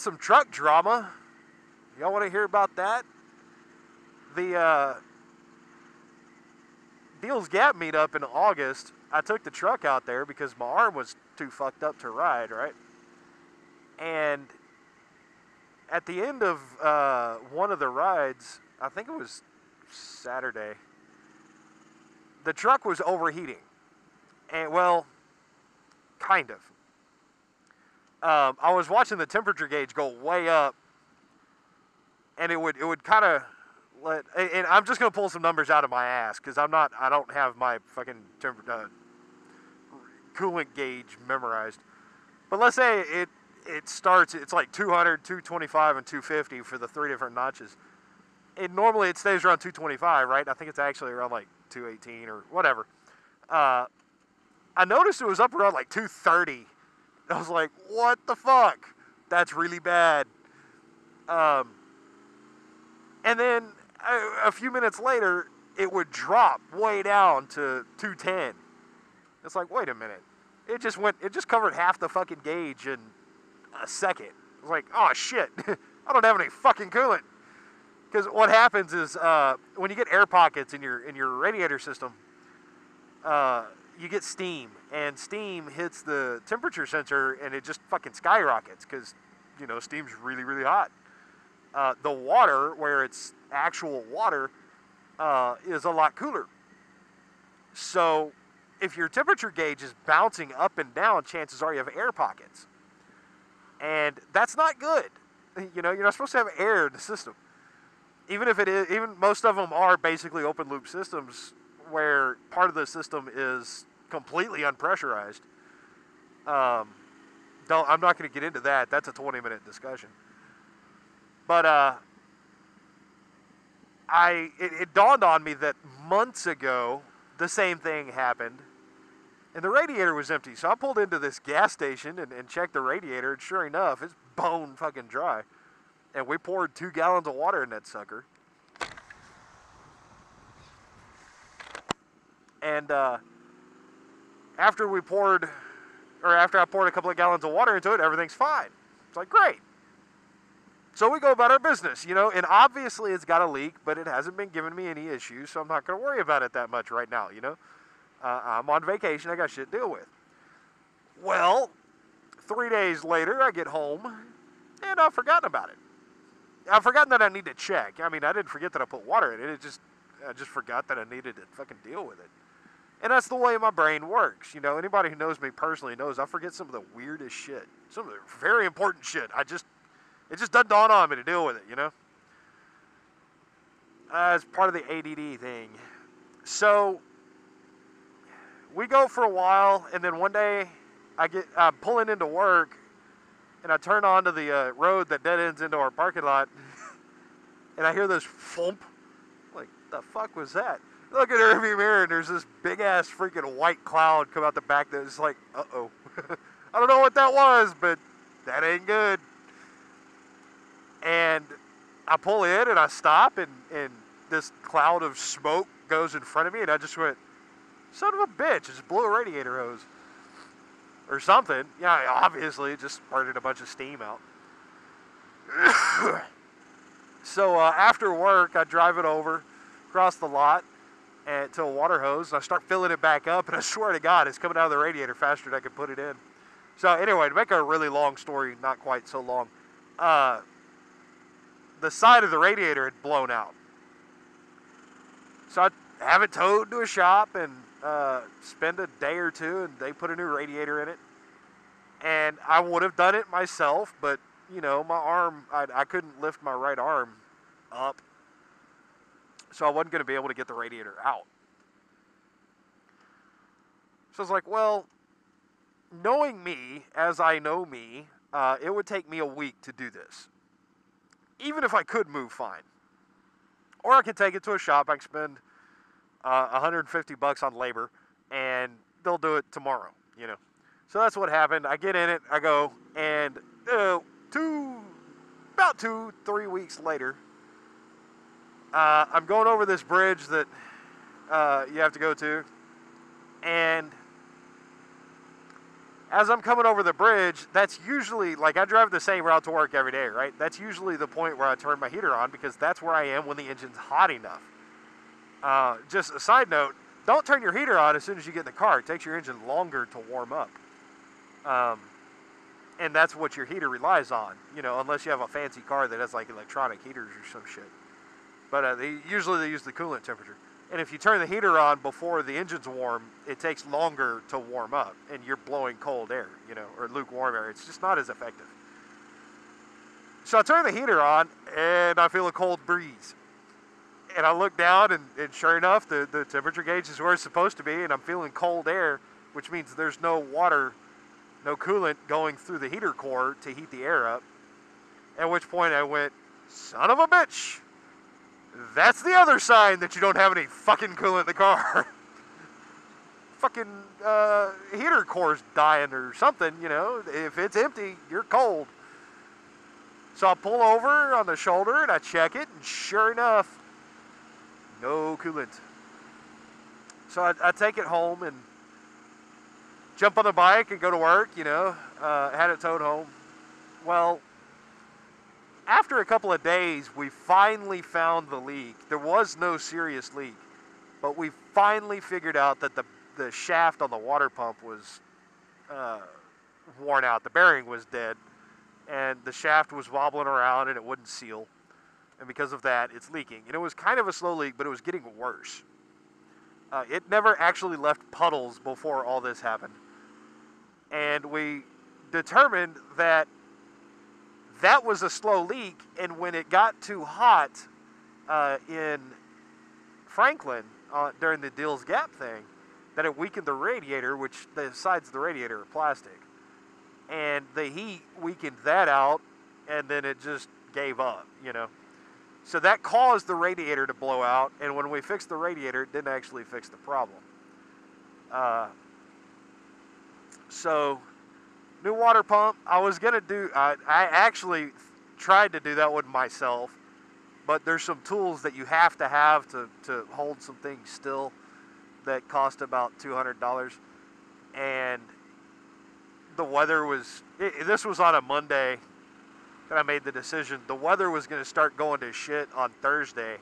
got some truck drama. Y'all want to hear about that? The Deals Gap meetup in August, I took the truck out there because my arm was too fucked up to ride, right? And at the end of one of the rides, I think it was Saturday, the truck was overheating. And, well, kind of. I was watching the temperature gauge go way up, and it would kind of let, and I'm just going to pull some numbers out of my ass, because I don't have my fucking coolant gauge memorized. But let's say it starts, it's like 200, 225, and 250 for the 3 different notches. And normally it stays around 225, right? I think it's actually around like 218 or whatever. I noticed it was up around like 230. I was like, what the fuck? That's really bad. And then a few minutes later, it would drop way down to 210. It's like, wait a minute. It just covered half the fucking gauge in a second. I was like, oh shit, I don't have any fucking coolant. Because what happens is when you get air pockets in your radiator system, you get steam, and steam hits the temperature sensor, and it just fucking skyrockets because, you know, steam's really, really hot. The water, where it's actual water, is a lot cooler. So if your temperature gauge is bouncing up and down, chances are you have air pockets. And that's not good. You know, you're not supposed to have air in the system. Even if it is, even most of them are basically open loop systems where part of the system is completely unpressurized. I'm not going to get into that. That's a 20-minute discussion. But it dawned on me that months ago the same thing happened, and the radiator was empty. So I pulled into this gas station and checked the radiator, and sure enough, it's bone fucking dry. And we poured 2 gallons of water in that sucker. And after I poured a couple of gallons of water into it, everything's fine. It's like, great. So we go about our business, you know, and obviously it's got a leak, but it hasn't been giving me any issues, so I'm not going to worry about it that much right now, you know. I'm on vacation. I got shit to deal with. Well, 3 days later, I get home, and I've forgotten about it. I've forgotten that I need to check. I mean, I didn't forget that I put water in it. I just forgot that I needed to fucking deal with it. And that's the way my brain works. You know, anybody who knows me personally knows I forget some of the weirdest shit. Some of the very important shit. It just doesn't dawn on me to deal with it, you know? It's part of the ADD thing. So we go for a while, and then one day I'm pulling into work, and I turn onto the road that dead ends into our parking lot, and I hear this thump. Like, the fuck was that? Look at the rearview mirror, and there's this big-ass freaking white cloud come out the back that's like, uh-oh. I don't know what that was, but that ain't good. And I pull in, and I stop, and this cloud of smoke goes in front of me, and I just went, son of a bitch, just blew a radiator hose. Or something. Yeah, obviously, it just spurted a bunch of steam out. So after work, I drive it over, across the lot, and to a water hose, and I start filling it back up, and I swear to God, it's coming out of the radiator faster than I can put it in. So anyway, to make a really long story, not quite so long, the side of the radiator had blown out. So I have it towed to a shop and spend a day or two, and they put a new radiator in it. And I would have done it myself, but, you know, my arm, I couldn't lift my right arm up. So I wasn't going to be able to get the radiator out. So I was like, well, knowing me as I know me, it would take me a week to do this. Even if I could move fine. Or I could take it to a shop. I can spend $150 on labor, and they'll do it tomorrow, you know. So that's what happened. I get in it, I go, and about 2-3 weeks later, I'm going over this bridge that you have to go to, and as I'm coming over the bridge, that's usually, like, I drive the same route to work every day, right? That's usually the point where I turn my heater on, because that's where I am when the engine's hot enough. Just a side note, don't turn your heater on as soon as you get in the car. It takes your engine longer to warm up. And that's what your heater relies on, unless you have a fancy car that has like electronic heaters or some shit. But usually they use the coolant temperature. And if you turn the heater on before the engine's warm, it takes longer to warm up, and you're blowing cold air, or lukewarm air. It's just not as effective. So I turn the heater on, and I feel a cold breeze. And I look down, and sure enough, the temperature gauge is where it's supposed to be, and I'm feeling cold air, which means there's no water, no coolant going through the heater core to heat the air up. At which point I went, son of a bitch. That's the other sign that you don't have any fucking coolant in the car. Fucking heater core's dying or something, If it's empty, you're cold. So I pull over on the shoulder and I check it, and sure enough, no coolant. So I take it home and jump on the bike and go to work, had it towed home. Well, after a couple of days, we finally found the leak. There was no serious leak, but we finally figured out that the shaft on the water pump was worn out. The bearing was dead, and the shaft was wobbling around, and it wouldn't seal. And because of that, it's leaking. And it was kind of a slow leak, but it was getting worse. It never actually left puddles before all this happened. And we determined that was a slow leak, and when it got too hot in Franklin during the Dill's Gap thing, that it weakened the radiator, which the sides of the radiator are plastic. And the heat weakened that out, and then it just gave up, So that caused the radiator to blow out, and when we fixed the radiator, it didn't actually fix the problem. So, new water pump. I actually tried to do that one myself, but there's some tools that you have to hold some things still that cost about $200. And the weather was, this was on a Monday that I made the decision. The weather was going to start going to shit on Thursday,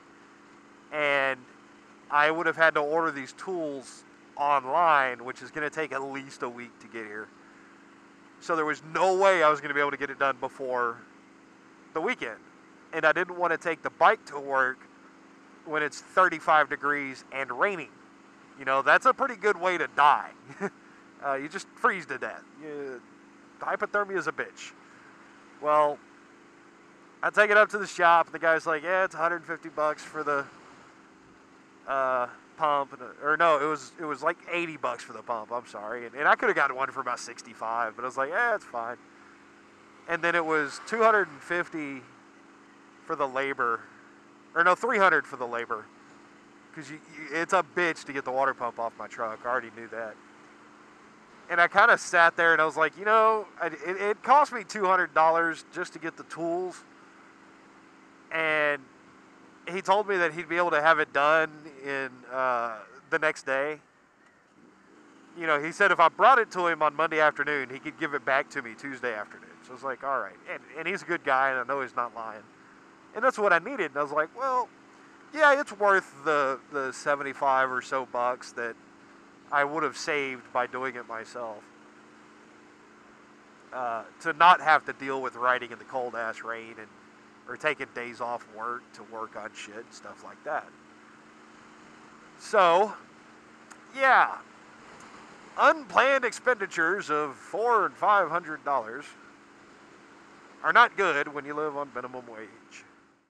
and I would have had to order these tools online, which is going to take at least a week to get here. So there was no way I was going to be able to get it done before the weekend. And I didn't want to take the bike to work when it's 35 degrees and raining. That's a pretty good way to die. You just freeze to death. Hypothermia is a bitch. Well, I take it up to the shop, and the guy's like, yeah, it's $150 for the pump. Or no, it was like $80 for the pump. I'm sorry. And I could have gotten one for about $65, but I was like, yeah, it's fine. And then it was $250 for the labor. Or no, $300 for the labor. Because it's a bitch to get the water pump off my truck. I already knew that. And I kind of sat there and I was like, it cost me $200 just to get the tools. And he told me that he'd be able to have it done in the next day. He said if I brought it to him on Monday afternoon, he could give it back to me Tuesday afternoon. So I was like, all right. And he's a good guy, and I know he's not lying. And that's what I needed. And I was like, well, yeah, it's worth the 75 or so bucks that I would have saved by doing it myself. To not have to deal with riding in the cold ass rain or taking days off work to work on shit and stuff like that. So, yeah, unplanned expenditures of $400 and $500 are not good when you live on minimum wage.